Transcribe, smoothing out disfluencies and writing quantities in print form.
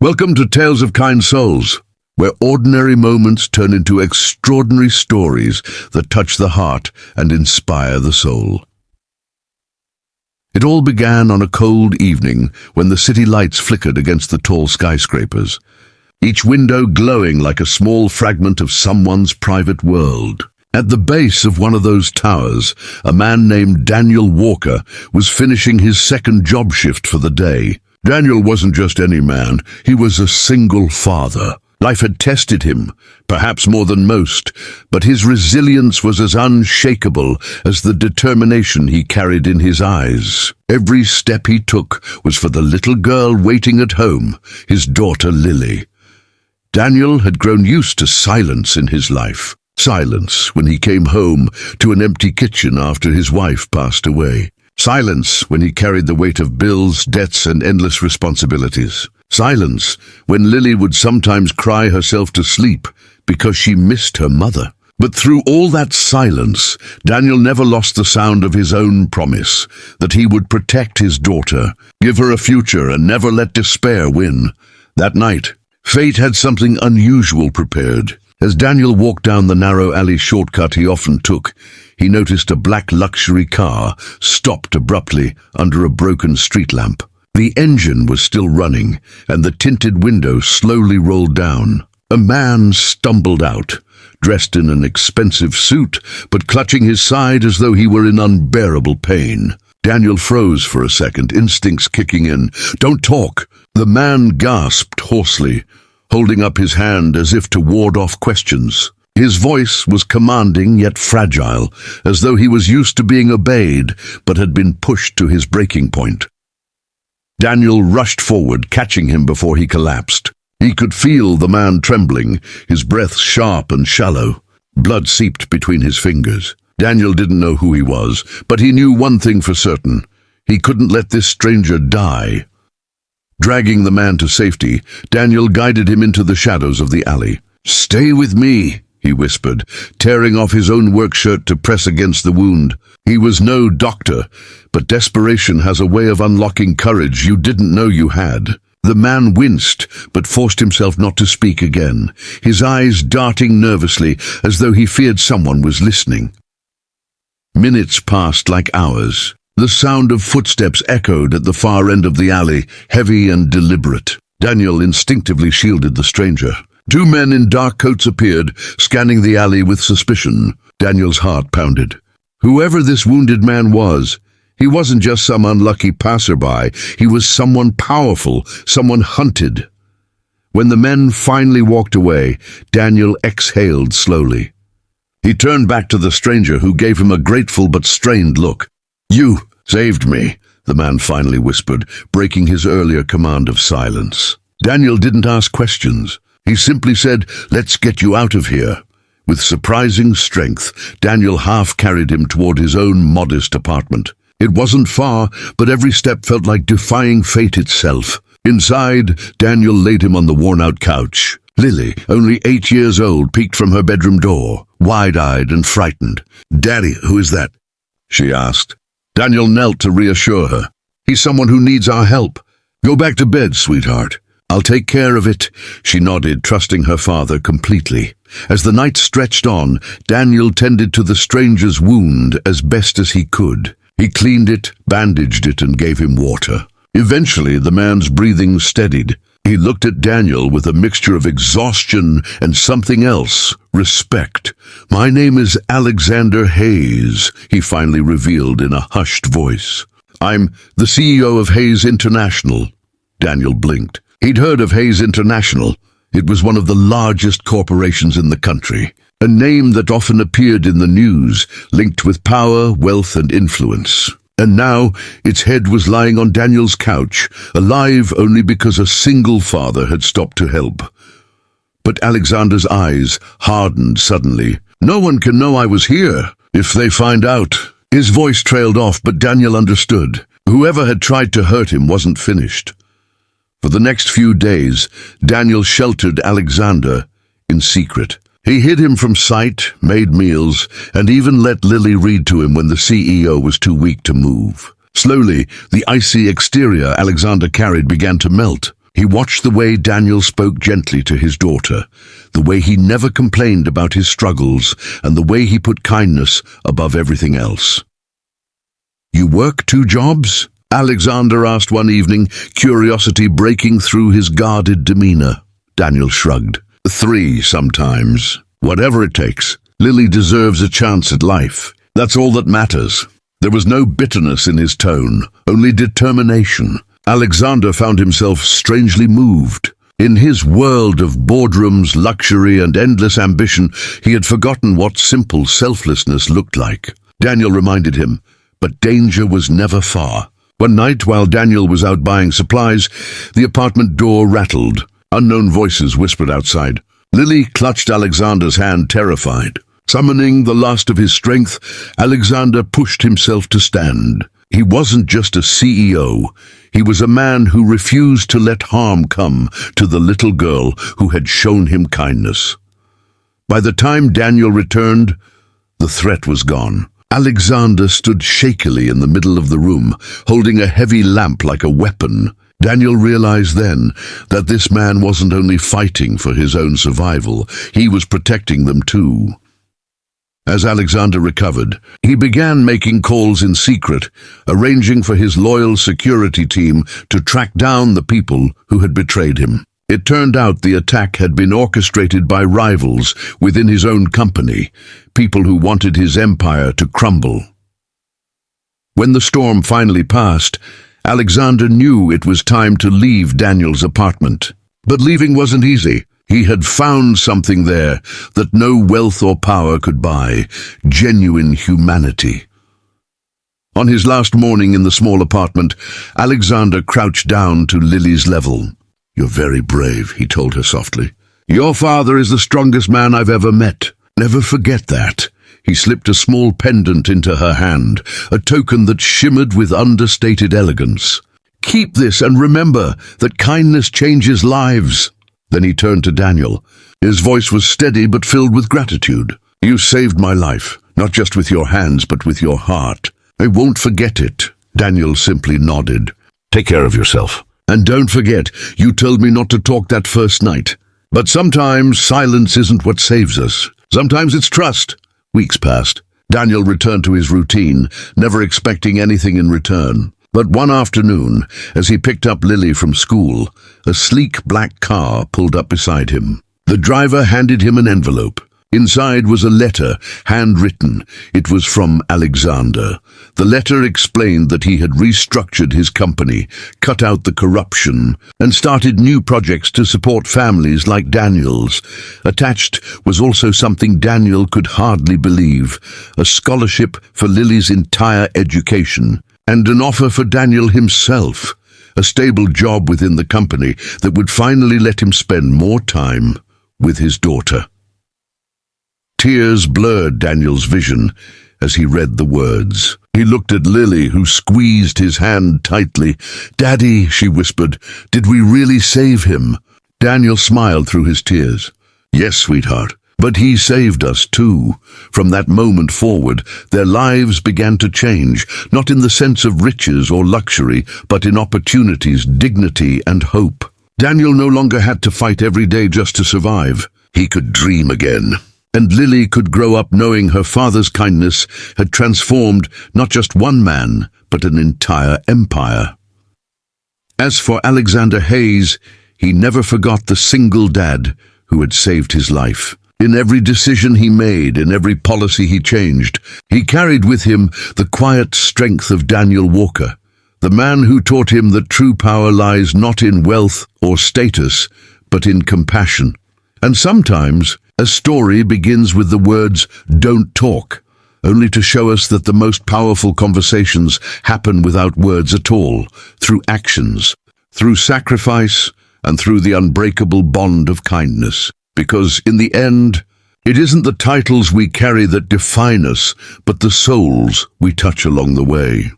Welcome to Tales of Kind Souls, where ordinary moments turn into extraordinary stories that touch the heart and inspire the soul. It all began on a cold evening when the city lights flickered against the tall skyscrapers, each window glowing like a small fragment of someone's private world. At the base of one of those towers, a man named Daniel Walker was finishing his second job shift for the day. Daniel wasn't just any man, he was a single father. Life had tested him, perhaps more than most, but his resilience was as unshakable as the determination he carried in his eyes. Every step he took was for the little girl waiting at home, his daughter Lily. Daniel had grown used to silence in his life. Silence when he came home to an empty kitchen after his wife passed away. Silence when he carried the weight of bills, debts, and endless responsibilities. Silence when Lily would sometimes cry herself to sleep because she missed her mother. But through all that silence, Daniel never lost the sound of his own promise that he would protect his daughter, give her a future, and never let despair win. That night, fate had something unusual prepared. As Daniel walked down the narrow alley shortcut he often took, he noticed a black luxury car stopped abruptly under a broken street lamp. The engine was still running, and the tinted window slowly rolled down. A man stumbled out, dressed in an expensive suit, but clutching his side as though he were in unbearable pain. Daniel froze for a second, instincts kicking in. "Don't talk!" The man gasped hoarsely, holding up his hand as if to ward off questions. His voice was commanding yet fragile, as though he was used to being obeyed, but had been pushed to his breaking point. Daniel rushed forward, catching him before he collapsed. He could feel the man trembling, his breath sharp and shallow. Blood seeped between his fingers. Daniel didn't know who he was, but he knew one thing for certain. He couldn't let this stranger die. Dragging the man to safety, Daniel guided him into the shadows of the alley. "Stay with me," he whispered, tearing off his own work shirt to press against the wound. He was no doctor, but desperation has a way of unlocking courage you didn't know you had. The man winced, but forced himself not to speak again, his eyes darting nervously as though he feared someone was listening. Minutes passed like hours. The sound of footsteps echoed at the far end of the alley, heavy and deliberate. Daniel instinctively shielded the stranger. Two men in dark coats appeared, scanning the alley with suspicion. Daniel's heart pounded. Whoever this wounded man was, he wasn't just some unlucky passerby. He was someone powerful, someone hunted. When the men finally walked away, Daniel exhaled slowly. He turned back to the stranger, who gave him a grateful but strained look. "You saved me," the man finally whispered, breaking his earlier command of silence. Daniel didn't ask questions. He simply said, "Let's get you out of here." With surprising strength, Daniel half-carried him toward his own modest apartment. It wasn't far, but every step felt like defying fate itself. Inside, Daniel laid him on the worn-out couch. Lily, only 8 years old, peeked from her bedroom door, wide-eyed and frightened. "Daddy, who is that?" she asked. Daniel knelt to reassure her. "He's someone who needs our help. Go back to bed, sweetheart. I'll take care of it." She nodded, trusting her father completely. As the night stretched on, Daniel tended to the stranger's wound as best as he could. He cleaned it, bandaged it, and gave him water. Eventually, the man's breathing steadied. He looked at Daniel with a mixture of exhaustion and something else, respect. "My name is Alexander Hayes," he finally revealed in a hushed voice. "I'm the CEO of Hayes International." Daniel blinked. He'd heard of Hayes International. It was one of the largest corporations in the country, a name that often appeared in the news, linked with power, wealth, and influence. And now, its head was lying on Daniel's couch, alive only because a single father had stopped to help. But Alexander's eyes hardened suddenly. "No one can know I was here. If they find out..." His voice trailed off, but Daniel understood. Whoever had tried to hurt him wasn't finished. For the next few days, Daniel sheltered Alexander in secret. He hid him from sight, made meals, and even let Lily read to him when the CEO was too weak to move. Slowly, the icy exterior Alexander carried began to melt. He watched the way Daniel spoke gently to his daughter, the way he never complained about his struggles, and the way he put kindness above everything else. "You work 2 jobs?" Alexander asked one evening, curiosity breaking through his guarded demeanor. Daniel shrugged. 3 sometimes. Whatever it takes. Lily deserves a chance at life. That's all that matters. There was no bitterness in his tone, only determination. Alexander found himself strangely moved. In his world of boardrooms, luxury, and endless ambition, he had forgotten what simple selflessness looked like. Daniel reminded him, but danger was never far. One night, while Daniel was out buying supplies, the apartment door rattled. Unknown voices whispered outside. Lily clutched Alexander's hand, terrified. Summoning the last of his strength, Alexander pushed himself to stand. He wasn't just a CEO. He was a man who refused to let harm come to the little girl who had shown him kindness. By the time Daniel returned, the threat was gone. Alexander stood shakily in the middle of the room, holding a heavy lamp like a weapon. Daniel realized then that this man wasn't only fighting for his own survival, he was protecting them too. As Alexander recovered, he began making calls in secret, arranging for his loyal security team to track down the people who had betrayed him. It turned out the attack had been orchestrated by rivals within his own company, people who wanted his empire to crumble. When the storm finally passed, Alexander knew it was time to leave Daniel's apartment. But leaving wasn't easy. He had found something there that no wealth or power could buy: genuine humanity. On his last morning in the small apartment, Alexander crouched down to Lily's level. "You're very brave," he told her softly. "Your father is the strongest man I've ever met. Never forget that." He slipped a small pendant into her hand, a token that shimmered with understated elegance. "Keep this and remember that kindness changes lives." Then he turned to Daniel. His voice was steady but filled with gratitude. "You saved my life, not just with your hands but with your heart. I won't forget it." Daniel simply nodded. "Take care of yourself. And don't forget, you told me not to talk that first night. But sometimes silence isn't what saves us. Sometimes it's trust." Weeks passed. Daniel returned to his routine, never expecting anything in return. But one afternoon, as he picked up Lily from school, a sleek black car pulled up beside him. The driver handed him an envelope. Inside was a letter, handwritten. It was from Alexander. The letter explained that he had restructured his company, cut out the corruption, and started new projects to support families like Daniel's. Attached was also something Daniel could hardly believe: a scholarship for Lily's entire education, and an offer for Daniel himself, a stable job within the company that would finally let him spend more time with his daughter. Tears blurred Daniel's vision as he read the words. He looked at Lily, who squeezed his hand tightly. "Daddy," she whispered, "did we really save him?" Daniel smiled through his tears. "Yes, sweetheart, but he saved us too." From that moment forward, their lives began to change, not in the sense of riches or luxury, but in opportunities, dignity, and hope. Daniel no longer had to fight every day just to survive. He could dream again. And Lily could grow up knowing her father's kindness had transformed not just one man, but an entire empire. As for Alexander Hayes, he never forgot the single dad who had saved his life. In every decision he made, in every policy he changed, he carried with him the quiet strength of Daniel Walker, the man who taught him that true power lies not in wealth or status, but in compassion. And sometimes a story begins with the words, "Don't talk," only to show us that the most powerful conversations happen without words at all, through actions, through sacrifice, and through the unbreakable bond of kindness. Because in the end, it isn't the titles we carry that define us, but the souls we touch along the way.